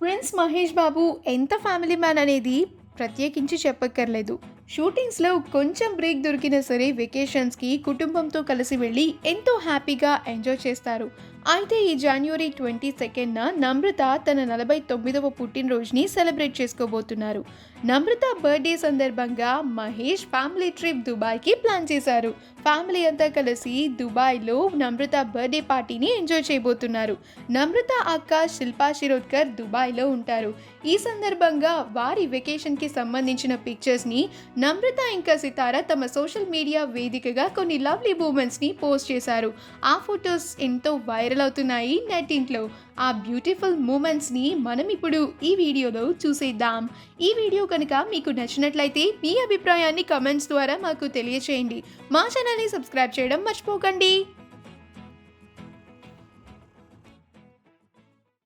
Prince Mahesh Babu ఎంత family man అనేది ప్రత్యేకించి చెప్పక్కర్లేదు. షూటింగ్స్‌లో కొంచెం బ్రేక్ దొరికినా సరే వెకేషన్స్‌కి కుటుంబంతో కలిసి వెళ్ళి ఎంతో హ్యాపీగా ఎంజాయ్ చేస్తారు. అయితే ఈ జనవరి 22న నమ్రత తన 49వ పుట్టినరోజుని సెలబ్రేట్ చేసుకోబోతున్నారు. నమ్రత బర్త్‌డే సందర్భంగా మహేష్ ఫ్యామిలీ ట్రిప్ దుబాయ్‌కి ప్లాన్ చేశారు. ఫ్యామిలీ అంతా కలిసి దుబాయ్‌లో నమ్రత బర్త్‌డే పార్టీని ఎంజాయ్ చేయబోతున్నారు. నమ్రత అక్క శిల్పా శిరోద్కర్ దుబాయ్‌లో ఉంటారు. ఈ సందర్భంగా వారి వెకేషన్‌కి సంబంధించిన పిక్చర్స్‌ని నమ్రత ఇంకా సితార తమ సోషల్ మీడియా వేదికగా కొన్ని లవ్లీ మూమెంట్స్ని పోస్ట్ చేశారు. ఆ ఫొటోస్ ఎంతో వైరల్ అవుతున్నాయి నెట్టింట్లో. ఆ బ్యూటిఫుల్ మూమెంట్స్ని మనం ఇప్పుడు ఈ వీడియోలో చూసేద్దాం. ఈ వీడియో కనుక మీకు నచ్చినట్లయితే మీ అభిప్రాయాన్ని కమెంట్స్ ద్వారా మాకు తెలియచేయండి. మా ఛానల్ని సబ్స్క్రైబ్ చేయడం మర్చిపోకండి.